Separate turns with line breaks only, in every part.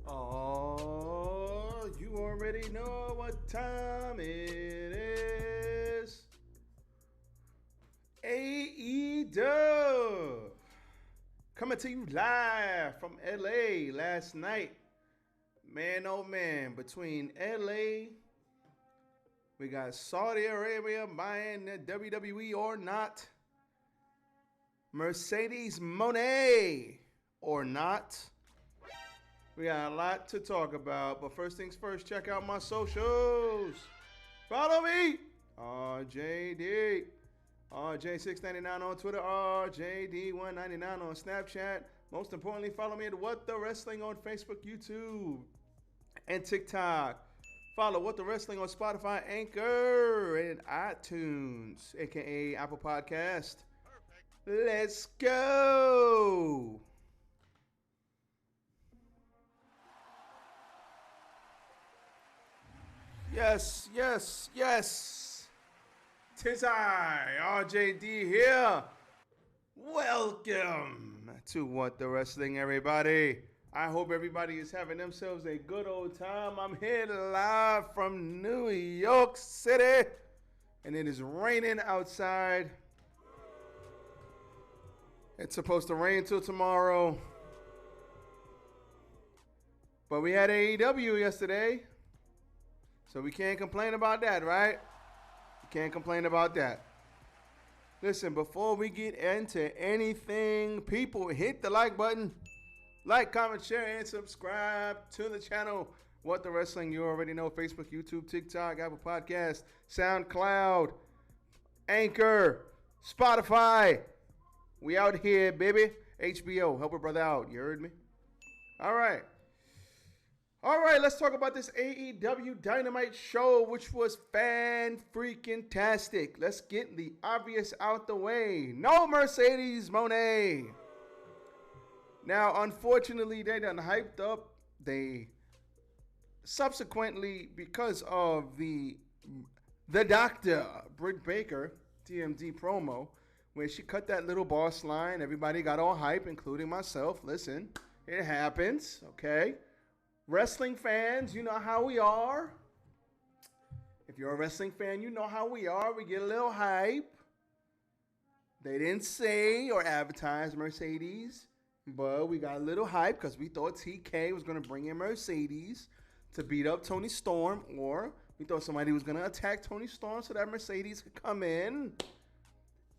Oh, you already know what time it is. AEW coming to you live from LA last night. Man, oh man, between LA, we got Saudi Arabia buying the WWE or not, Mercedes Moné or not. We got a lot to talk about, but first things first, check out my socials. Follow me, RJD, RJ699 on Twitter, RJD199 on Snapchat. Most importantly, follow me at What The Wrestling on Facebook, YouTube, and TikTok. Follow What The Wrestling on Spotify, Anchor, and iTunes, aka Apple Podcast. Let's go. Yes, yes, yes. 'Tis I, RJD here. Welcome to What The Wrestling, everybody. I hope everybody is having themselves a good old time. I'm here live from New York City, and it is raining outside. It's supposed to rain till tomorrow. But we had AEW yesterday, so we can't complain about that, right? We can't complain about that. Listen, before we get into anything, people, hit the like button. Like, comment, share, and subscribe to the channel. What The Wrestling, you already know. Facebook, YouTube, TikTok, Apple Podcast, SoundCloud, Anchor, Spotify. We out here, baby. HBO, help a brother out. You heard me? All right. All right, let's talk about this AEW Dynamite show, which was fan-freaking-tastic. Let's get the obvious out the way. No Mercedes Moné. Now, unfortunately, they done hyped up. They subsequently, because of the Doctor, Britt Baker, TMD promo, where she cut that little boss line, everybody got all hype, including myself. Listen, it happens, okay? Wrestling fans, you know how we are. If you're a wrestling fan, you know how we are. We get a little hype. They didn't say or advertise Mercedes, but we got a little hype because we thought TK was going to bring in Mercedes to beat up Tony Storm, or we thought somebody was going to attack Tony Storm so that Mercedes could come in.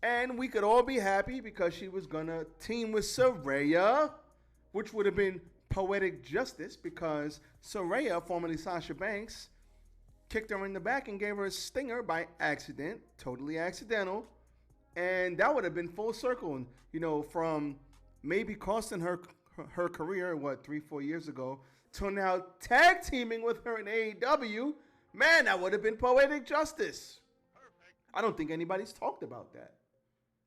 And we could all be happy because she was going to team with Saraya, which would have been poetic justice because Saraya, formerly Sasha Banks, kicked her in the back and gave her a stinger by accident, totally accidental. And that would have been full circle, you know, from maybe costing her career, 3-4 years ago, to now tag teaming with her in AEW. Man, that would have been poetic justice. I don't think anybody's talked about that.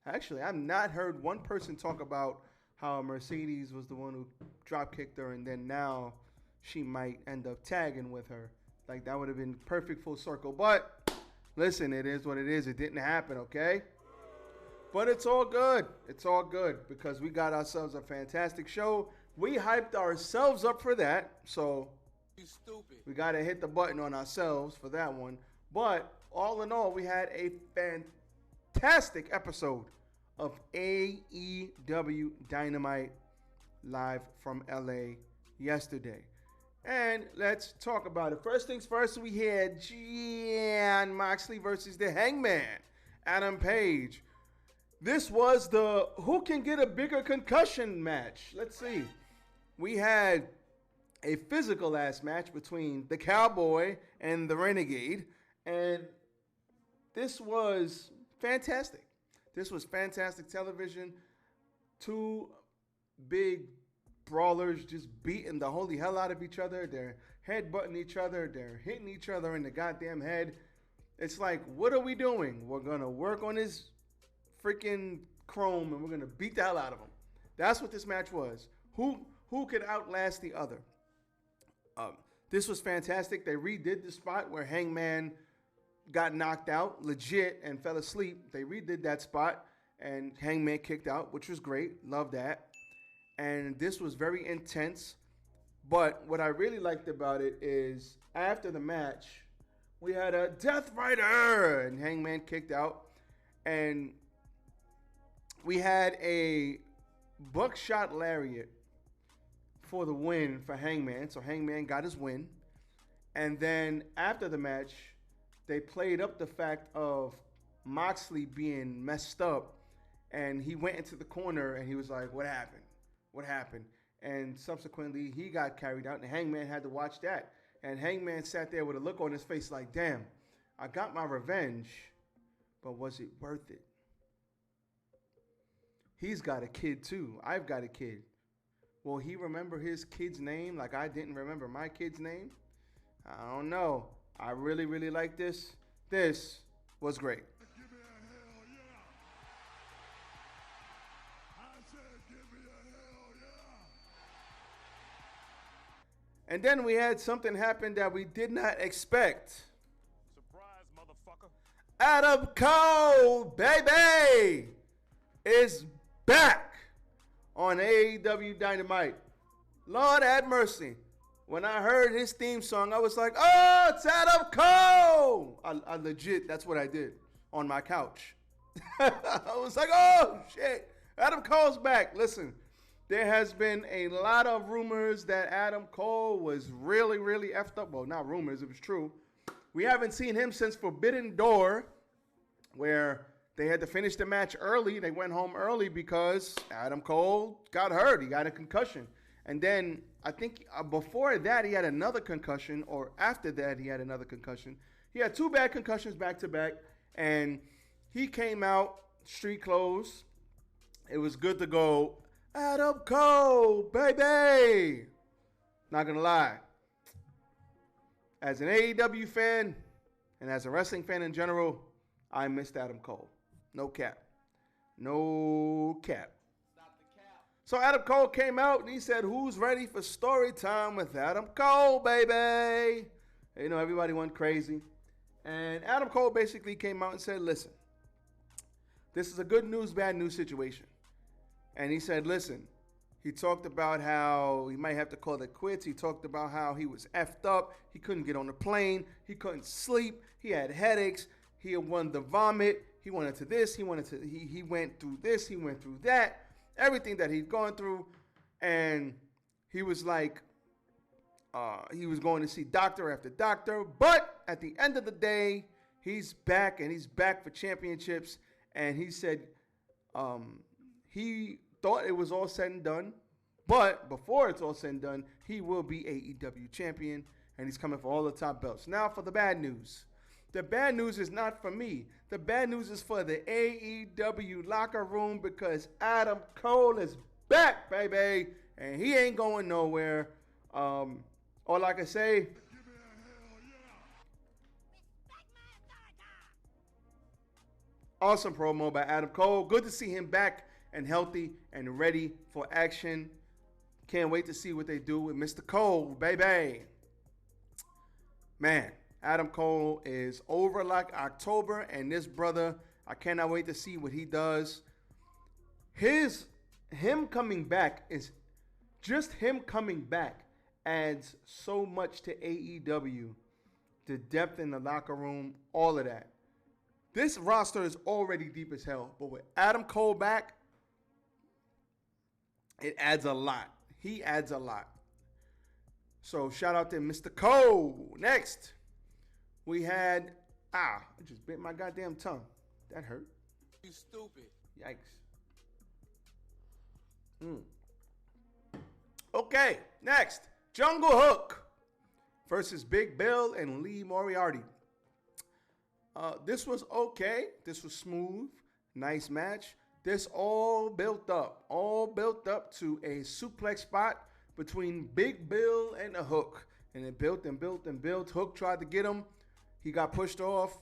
Actually, I've not heard one person talk about how Mercedes was the one who drop kicked her and then now she might end up tagging with her. Like, that would have been perfect full circle. But listen, it is what it is. It didn't happen, okay? But it's all good. It's all good because we got ourselves a fantastic show. We hyped ourselves up for that. So we got to hit the button on ourselves for that one. But all in all, we had a fantastic episode of AEW Dynamite live from LA yesterday. And let's talk about it. First things first, we had Jon Moxley versus the Hangman, Adam Page. This was the who can get a bigger concussion match. Let's see. We had a physical ass match between the Cowboy and the Renegade. And this was fantastic. This was fantastic television. Two big brawlers just beating the holy hell out of each other. They're headbutting each other. They're hitting each other in the goddamn head. It's like, what are we doing? We're going to work on his freaking chrome and we're going to beat the hell out of him. That's what this match was. Who could outlast the other? This was fantastic. They redid the spot where Hangman got knocked out legit and fell asleep. They redid that spot and Hangman kicked out, which was great. Love that. And this was very intense. But what I really liked about it is after the match, we had a Death Rider and Hangman kicked out. And we had a buckshot lariat for the win for Hangman. So Hangman got his win. And then after the match, they played up the fact of Moxley being messed up. And he went into the corner and he was like, what happened? What happened? And subsequently, he got carried out and Hangman had to watch that. And Hangman sat there with a look on his face like, damn, I got my revenge, but was it worth it? He's got a kid too. I've got a kid. Will he remember his kid's name like I didn't remember my kid's name? I don't know. I really, really like this. This was great.
Give me a hell yeah. I said give me a hell yeah.
And then we had something happen that we did not expect.
Surprise, motherfucker.
Adam Cole, baby, is back on AEW Dynamite. Lord have mercy. When I heard his theme song, I was like, oh, it's Adam Cole. I legit, that's what I did on my couch. I was like, oh, shit. Adam Cole's back. Listen, there has been a lot of rumors that Adam Cole was really, really effed up. Well, not rumors, it was true. We haven't seen him since Forbidden Door, where they had to finish the match early. They went home early because Adam Cole got hurt. He got a concussion. And then I think before that, he had another concussion, or after that, he had another concussion. He had two bad concussions back to back, and he came out street clothes. It was good to go. Adam Cole, baby. Not going to lie. As an AEW fan and as a wrestling fan in general, I missed Adam Cole. No cap. No cap. So Adam Cole came out and he said, who's ready for story time with Adam Cole, baby? You know, everybody went crazy. And Adam Cole basically came out and said, listen, this is a good news, bad news situation. And he said, listen, he talked about how he might have to call it quits. He talked about how he was effed up. He couldn't get on the plane. He couldn't sleep. He had headaches. He had wanted to vomit. He wanted to this. He went through this. He went through that. Everything that he'd gone through. And he was like, he was going to see doctor after doctor. But at the end of the day, he's back, and he's back for championships. And he said he thought it was all said and done. But before it's all said and done, he will be AEW champion, and he's coming for all the top belts. Now for the bad news. The bad news is not for me. The bad news is for the AEW locker room, because Adam Cole is back, baby, and he ain't going nowhere. All I can say, awesome promo by Adam Cole. Good to see him back and healthy and ready for action. Can't wait to see what they do with Mr. Cole, baby. Man, Adam Cole is over like October, and this brother, I cannot wait to see what he does. Him coming back is just him coming back adds so much to AEW. The depth in the locker room, all of that. This roster is already deep as hell, but with Adam Cole back, it adds a lot. He adds a lot. So shout out to Mr. Cole. Next, we had, I just bit my goddamn tongue. That hurt.
You stupid.
Yikes. Okay, next, Jungle Hook versus Big Bill and Lee Moriarty. This was okay. This was smooth. Nice match. This all built up to a suplex spot between Big Bill and the Hook. And it built and built and built. Hook tried to get him. He got pushed off.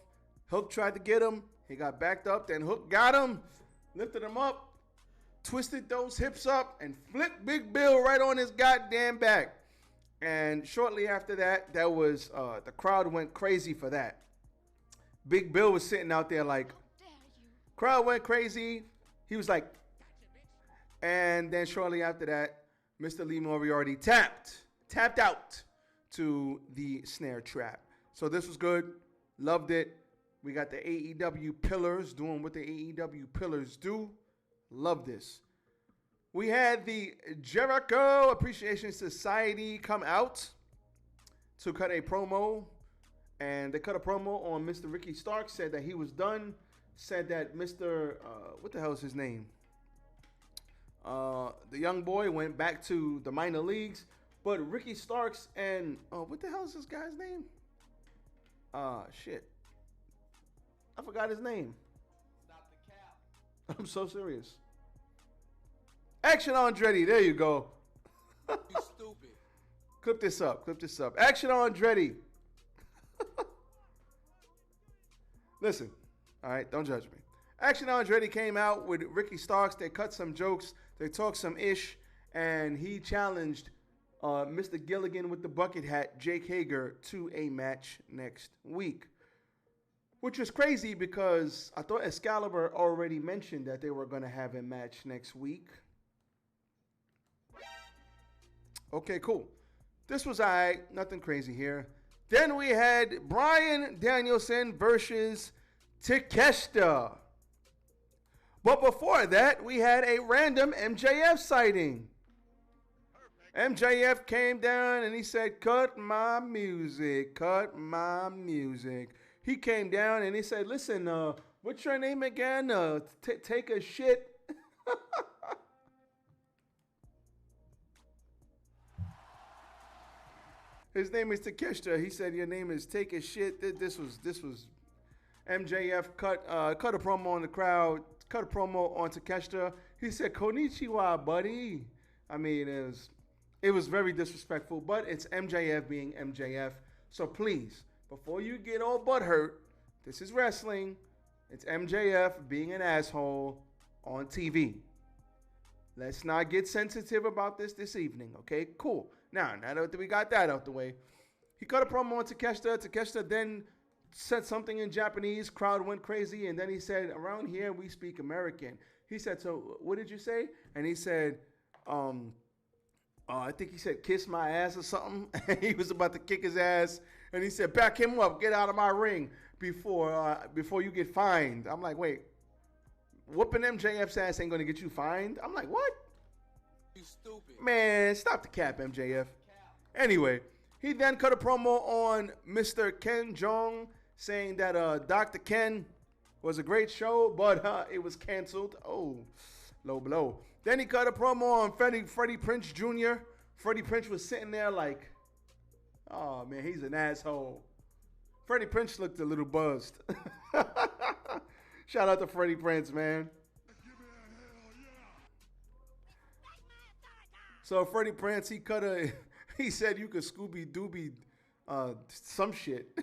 Hook tried to get him. He got backed up. Then Hook got him, lifted him up, twisted those hips up, and flipped Big Bill right on his goddamn back. And shortly after that, that was the crowd went crazy for that. Big Bill was sitting out there like, crowd went crazy. He was like, and then shortly after that, Mr. Lee Moriarty tapped out to the snare trap. So this was good. Loved it. We got the AEW pillars doing what the AEW pillars do. Love this. We had the Jericho Appreciation Society come out to cut a promo. And they cut a promo on Mr. Ricky Starks, said that he was done. Said that Mr. What the hell is his name? The young boy went back to the minor leagues. But Ricky Starks and, what the hell is this guy's name? Shit. I forgot his name.
Stop the cap.
I'm so serious. Action Andretti. There you go.
You stupid.
Clip this up. Action Andretti. Listen. All right, don't judge me. Action Andretti came out with Ricky Starks. They cut some jokes. They talked some ish. And he challenged Mr. Gilligan with the bucket hat, Jake Hager, to a match next week. Which was crazy because I thought Excalibur already mentioned that they were going to have a match next week. Okay, cool. This was all right. Nothing crazy here. Then we had Bryan Danielson versus Takeshita. But before that, we had a random MJF sighting. MJF came down and he said, cut my music, cut my music. He came down and he said, listen, what's your name again? Take a shit. His name is Takeshita. He said, your name is Take a Shit. This was MJF cut a promo on the crowd, cut a promo on Takeshita. He said, konnichiwa, buddy. I mean, it was very disrespectful, but it's MJF being MJF. So please, before you get all butthurt, this is wrestling. It's MJF being an asshole on TV. Let's not get sensitive about this evening, okay? Cool. Now that we got that out the way, he cut a promo on Takeshita. Takeshita then said something in Japanese. Crowd went crazy, and then he said, around here we speak American. He said, so what did you say? And he said, I think he said, kiss my ass or something. He was about to kick his ass, and he said, back him up, get out of my ring before you get fined. I'm like, wait, whooping MJF's ass ain't gonna get you fined? I'm like, what?
You stupid.
Man, stop the cap, MJF. Anyway, he then cut a promo on Mr. Ken Jeong saying that Dr. Ken was a great show, but it was canceled. Oh, low blow. Then he cut a promo on Freddie Prinze Jr. Freddie Prinze was sitting there like, oh, man, he's an asshole. Freddie Prinze looked a little buzzed. Shout out to Freddie Prinze, man. So Freddie Prinze, he said you could Scooby Dooby some shit.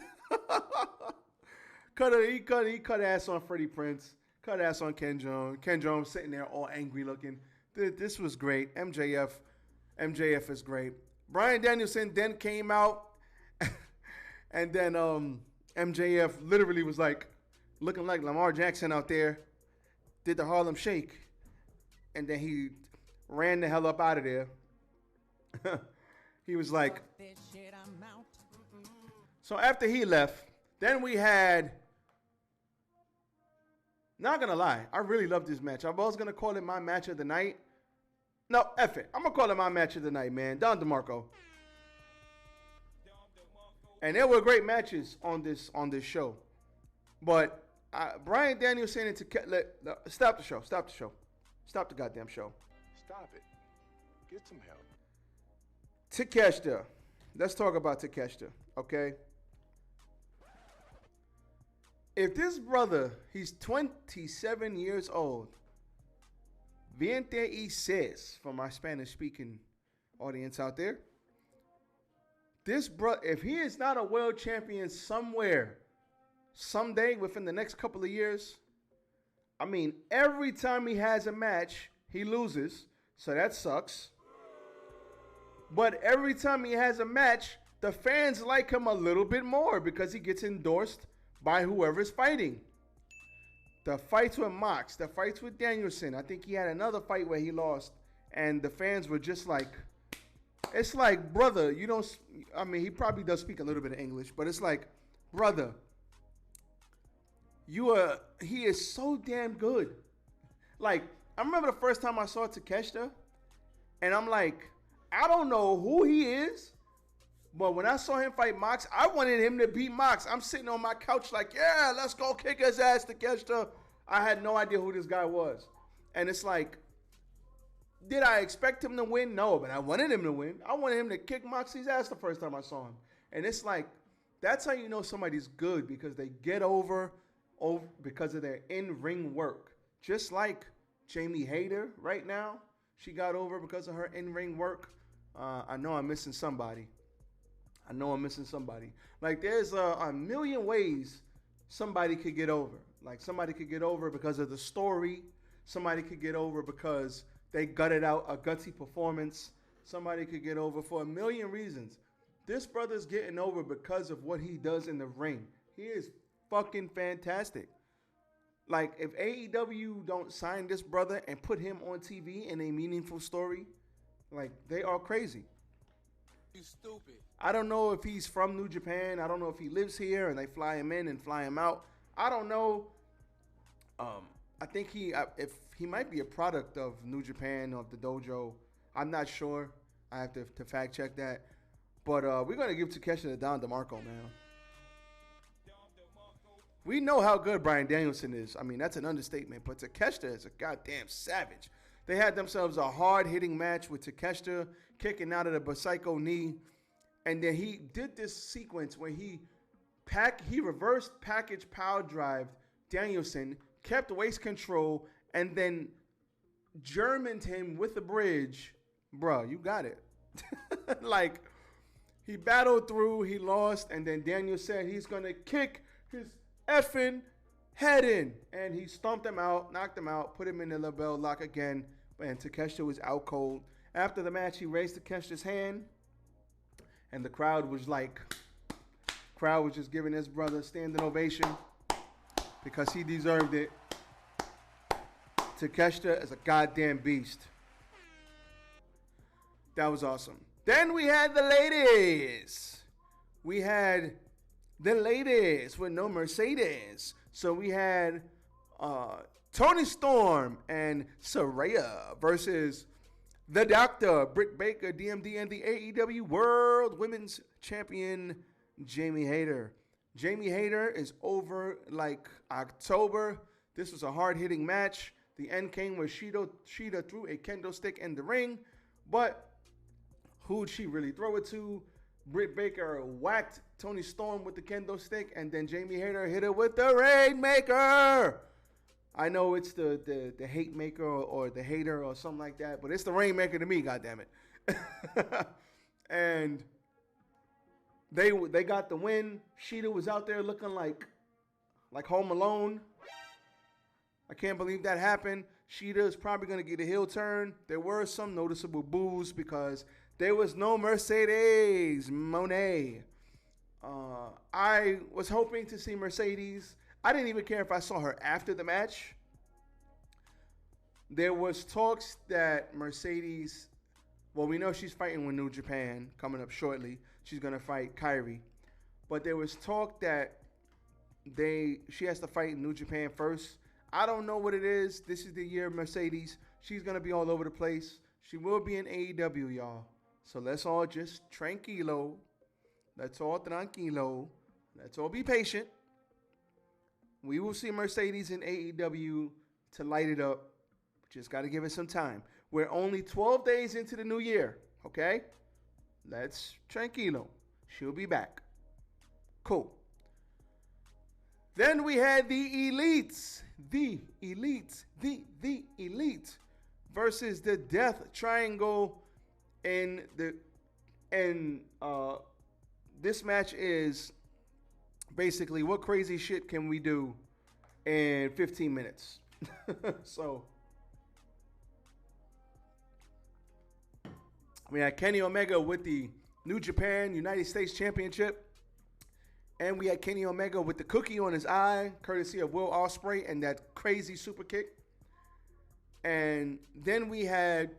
He cut ass on Freddie Prinze, cut ass on Ken Jeong. Ken Jeong sitting there all angry looking. This was great. MJF is great. Bryan Danielson then came out, and then MJF literally was like looking like Lamar Jackson out there, did the Harlem Shake, and then he ran the hell up out of there. He was like, so after he left, then we had, not gonna lie, I really love this match. I was gonna call it my match of the night. No, F it. I'm gonna call it my match of the night, man. Don DeMarco. And there were great matches on this show. But Bryan Danielson and stop the show. Stop the show. Stop the goddamn show.
Stop it. Get some help.
Takeshita. Let's talk about Takeshita, okay? if this brother, he's 27 years old, Viente y Ses, for my Spanish speaking audience out there, this brother, if he is not a world champion somewhere, someday within the next couple of years, I mean, every time he has a match, he loses, so that sucks. But every time he has a match, the fans like him a little bit more because he gets endorsed by whoever's fighting. The fights with Mox, the fights with Danielson. I think he had another fight where he lost, and the fans were just like, it's like, brother, you don't, I mean, he probably does speak a little bit of English, but it's like, brother, he is so damn good. Like, I remember the first time I saw Takeshita, and I'm like, I don't know who he is, but when I saw him fight Mox, I wanted him to beat Mox. I'm sitting on my couch like, yeah, let's go kick his ass, Takeshita. I had no idea who this guy was. And it's like, did I expect him to win? No, but I wanted him to win. I wanted him to kick Moxie's ass the first time I saw him. And it's like, that's how you know somebody's good, because they get over because of their in-ring work. Just like Jamie Hayter right now. She got over because of her in-ring work. I know I'm missing somebody. Like, there's a million ways somebody could get over. Like, somebody could get over because of the story. Somebody could get over because they gutted out a gutsy performance. Somebody could get over for a million reasons. This brother's getting over because of what he does in the ring. He is fucking fantastic. Like, if AEW don't sign this brother and put him on TV in a meaningful story, like, they are crazy.
You stupid.
I don't know if he's from New Japan. I don't know if he lives here and they fly him in and fly him out. I don't know. I think if he might be a product of New Japan, of the dojo. I'm not sure. I have to fact check that. But we're going to give Takeshita to Don DeMarco, man. We know how good Bryan Danielson is. I mean, that's an understatement. But Takeshita is a goddamn savage. They had themselves a hard-hitting match with Takeshita kicking out of the Psycho knee. And then he did this sequence where he reversed package power drive Danielson, kept waist control, and then Germaned him with the bridge. Bruh, you got it. Like, he battled through, he lost, and then Daniel said he's going to kick his effing head in. And he stomped him out, knocked him out, put him in the label lock again, and Takeshita was out cold. After the match, he raised Takeshita's hand, and the crowd was just giving his brother a standing ovation because he deserved it. Takeshita is a goddamn beast. That was awesome. Then we had the ladies. We had the ladies with no Mercedes. So we had Toni Storm and Saraya versus the Doctor, Britt Baker, DMD, and the AEW World Women's Champion, Jamie Hayter. Jamie Hayter is over like October. This was a hard-hitting match. The end came where Shida threw a kendo stick in the ring, but who'd she really throw it to? Britt Baker whacked Toni Storm with the kendo stick, and then Jamie Hayter hit her with the Rainmaker. I know it's the hate maker or the hater or something like that, but it's the Rainmaker to me, goddammit. And they got the win. Shida was out there looking like Home Alone. I can't believe that happened. Shida is probably going to get a heel turn. There were some noticeable boos because there was no Mercedes Moné. I was hoping to see Mercedes. I didn't even care if I saw her after the match. There was talks that Mercedes, well, we know she's fighting with New Japan coming up shortly. She's going to fight Kairi. But there was talk that she has to fight in New Japan first. I don't know what it is. This is the year of Mercedes. She's going to be all over the place. She will be in AEW, y'all. So let's all just tranquilo. Let's all tranquilo. Let's all be patient. We will see Mercedes in AEW to light it up. Just got to give it some time. We're only 12 days into the new year, okay? Let's tranquilo. She'll be back. Cool. Then we had the elite versus the Death Triangle, and this match is basically what crazy shit can we do in 15 minutes. So we had Kenny Omega with the New Japan United States Championship. And we had Kenny Omega with the cookie on his eye, courtesy of Will Ospreay, and that crazy super kick. And then we had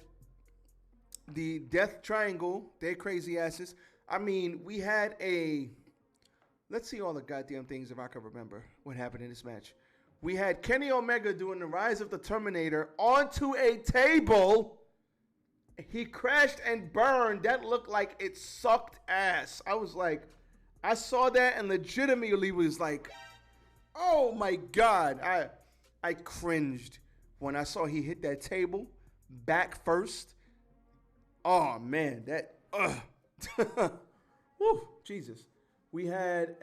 the Death Triangle, they crazy asses. I mean, we had let's see all the goddamn things if I can remember what happened in this match. We had Kenny Omega doing the Rise of the Terminator onto a table. He crashed and burned. That looked like it sucked ass. I was like, I saw that and legitimately was like, oh my God. I cringed when I saw he hit that table back first. Oh man, that, woo, Jesus. We had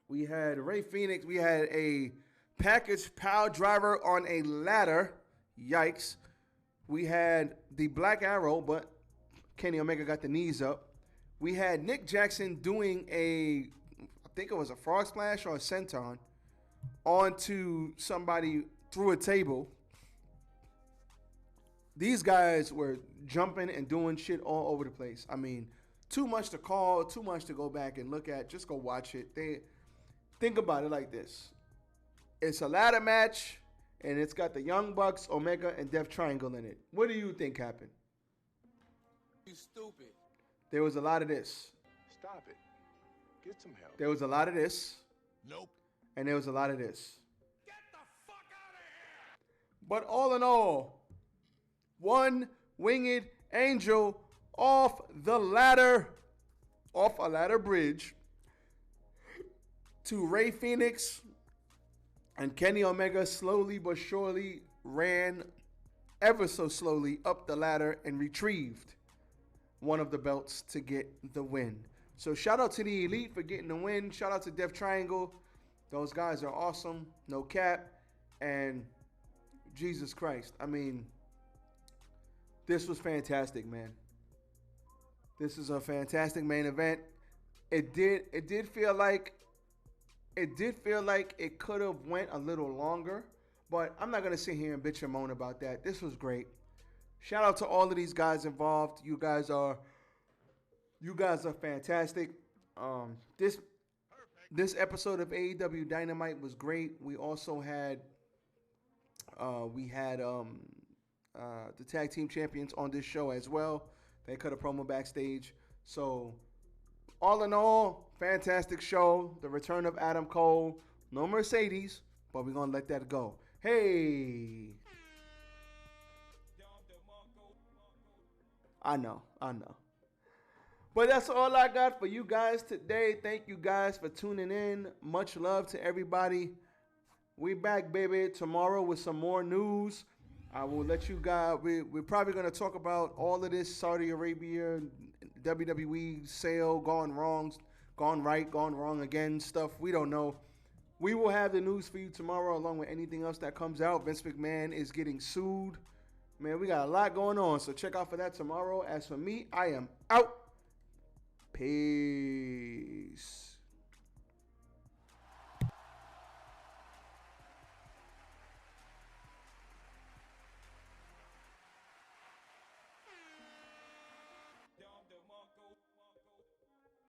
Ray Phoenix. We had a package power driver on a ladder. Yikes. We had the Black Arrow, but Kenny Omega got the knees up. We had Nick Jackson doing I think it was a frog splash or a senton onto somebody through a table. These guys were jumping and doing shit all over the place. I mean, too much to call, too much to go back and look at. Just go watch it. Think about it like this. It's a ladder match, and it's got the Young Bucks, Omega, and Death Triangle in it. What do you think happened?
You stupid.
There was a lot of this.
Stop it. Get some help.
There was a lot of this.
Nope.
And there was a lot of this.
Get the fuck out of here!
But all in all, one winged angel off a ladder bridge to Ray Phoenix, and Kenny Omega slowly but surely ran ever so slowly up the ladder and retrieved one of the belts to get the win. So shout out to the Elite for getting the win. Shout out to Death Triangle. Those guys are awesome. No cap. And Jesus Christ. I mean, this was fantastic, man. This is a fantastic main event. It did feel like it could have went a little longer, but I'm not gonna sit here and bitch and moan about that. This was great. Shout out to all of these guys involved. You guys are fantastic. This episode of AEW Dynamite was great. We also had the tag team champions on this show as well. They cut a promo backstage. So all in all, fantastic show. The return of Adam Cole. No Mercedes, but we're gonna let that go. Hey. I know. But that's all I got for you guys today. Thank you guys for tuning in. Much love to everybody. We back, baby, tomorrow with some more news. I will let you guys, we're probably going to talk about all of this Saudi Arabia, WWE sale, gone wrong, gone right, gone wrong again stuff. We don't know. We will have the news for you tomorrow along with anything else that comes out. Vince McMahon is getting sued. Man, we got a lot going on, so check out for that tomorrow. As for me, I am out. Peace.